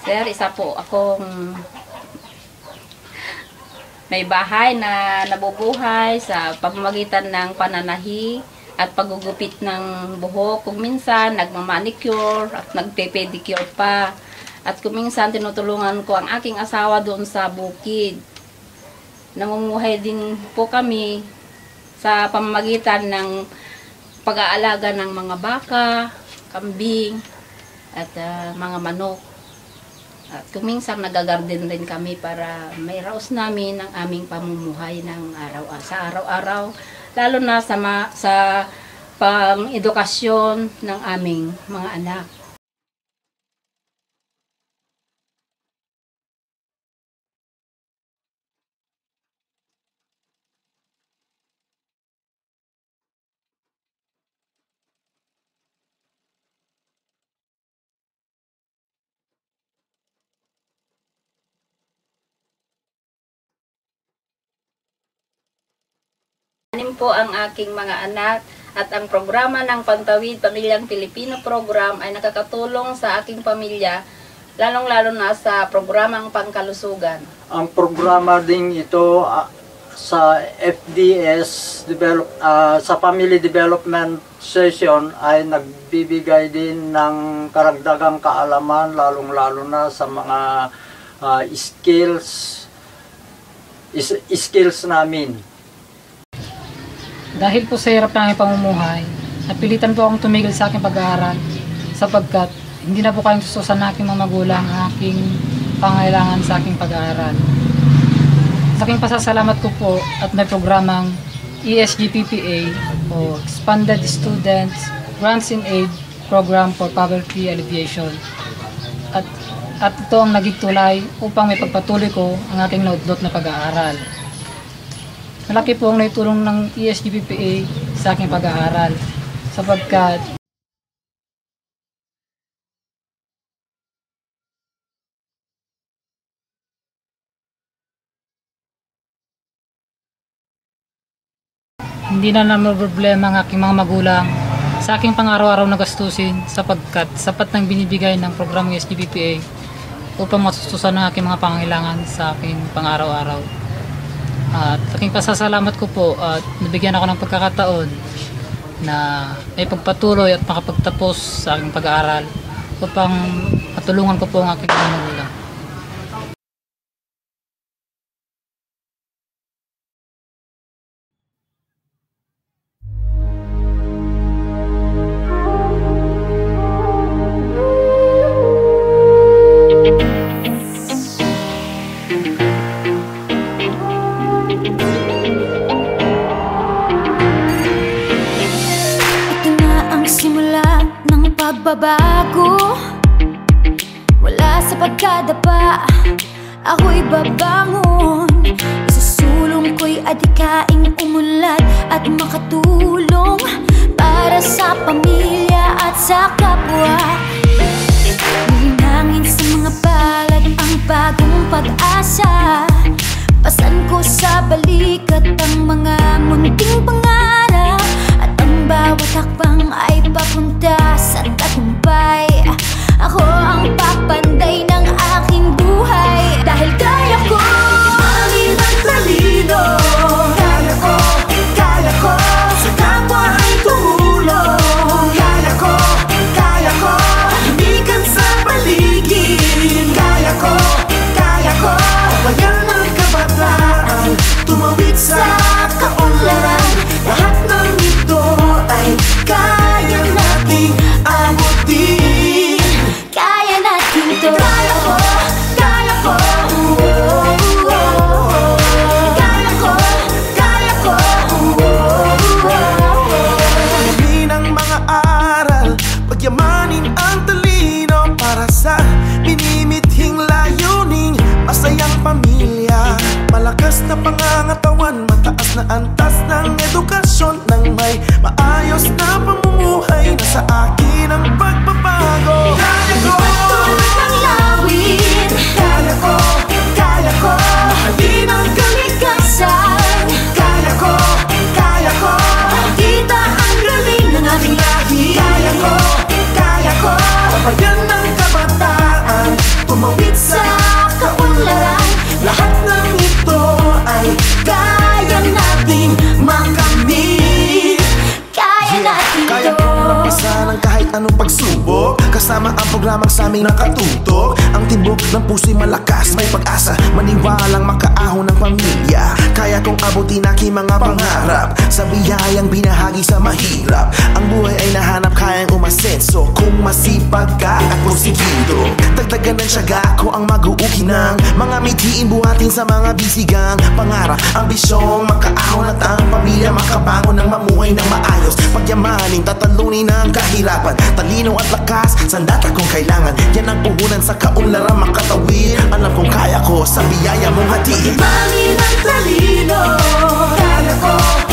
Sir, isa po akong may bahay na nabubuhay sa pamamagitan ng pananahi at paggugupit ng buhok. Kung minsan, nagmamanicure at nagpe-pedicure pa. At kung minsan, tinutulungan ko ang aking asawa doon sa bukid. Namumuhay din po kami sa pamamagitan ng pag-aalaga ng mga baka, kambing, at mga manok. At kung minsan nagagarden rin kami para may raos namin ang aming pamumuhay ng sa araw-araw. Lalo na sa pang-edukasyon ng aming mga anak. Anim po ang aking mga anak at ang programa ng Pantawid Pamilyang Pilipino program ay nakakatulong sa aking pamilya, lalong-lalo na sa programang pangkalusugan. Ang programa ding ito sa FDS, sa Family Development Session ay nagbibigay din ng karagdagang kaalaman, lalong-lalo na sa mga skills namin. Dahil po sa hirap ng aking pamumuhay, napilitan po akong tumigil sa aking pag-aaral sapagkat hindi na po kayang sususan ng aking mga magulang ang aking pangailangan sa aking pag-aaral. Sa aking pasasalamat ko po at may programang ESG-PPA o Expanded Students Grants and Aid Program for Poverty Alleviation. At ito ang naging tulay upang may pagpatuloy ko ang aking naudlot na pag-aaral. Malaki po ang naitulong ng ESG-PPA sa aking pag-aaral sapagkat hindi na naman problema ang aking mga magulang sa aking pang-araw-araw na gastusin sapagkat sapat ng binibigay ng programang ESG-PPA upang masususan ang aking mga pangangailangan sa aking pang-araw-araw. At aking pasasalamat ko po at nabigyan ako ng pagkakataon na may pagpatuloy at makapagtapos sa aking pag-aaral upang matulungan ko po ang aking mga magulang. Pagbabago, wala sa pagkadapa, ako'y babangon. Isusulong ko'y adikaing umunlad at makatulong para sa pamilya at sa kapwa. Hihinangin sa mga palad ang bagong pag-asa. Pasan ko sa balikat ang mga munting pangarap at ang bawat hakbang ay papunta sa tagumpay. Ako ang papanday ng aking buhay dahil kaya ko maging matalino. Kaya ko sa kapwa ay tumulong. Kaya ko hinikan sa paligid. Kaya ko bayan ng kabataan, tumawid sa kaunlaran. Lahat ng ito ay kaya nating abutin. Kaya natin to. Kaya ko Alamin ang mga aral, pagyamanin ang talino para sa minimithing layuning masayang pamilya. Malakas na pangangatawan, mataas na antas ng edukasyon, nang may maayos na pamumuhay na sa akin ang pagbabago. Kaya ko patuloy ng lawin. Kaya ko mahalin ang kalikasan. Kaya ko makita ang galing ng aking lahi. Kaya ko bayan ng kabataan, tumawid programang sa aming nakatutok. Ang tibok ng puso'y malakas, may pag-asa, maniwalang makaahon ng pamilya. Kaya kong abutin aking mga pangarap, sa biyayang binahagi sa mahirap. Ang buhay ay nahanap, kayang umasenso kung masipag ka at porsigido. Dagdagan ng tiyaga ko ang mag-uuki ng mga mithiin, buhatin sa mga bisigang pangarap, ambisyong makaahon at ang pamilya makabangon ng mamuhay ng maayos. Pagyamanin, tatalunin ang kahirapan, talino at lakas, sandata kung kailangan. Yan ang puhunan sa kaunlaran makatawid. Alam kong kaya ko sa biyaya mong hatiin. Pagyamanin ang talino, kaya ko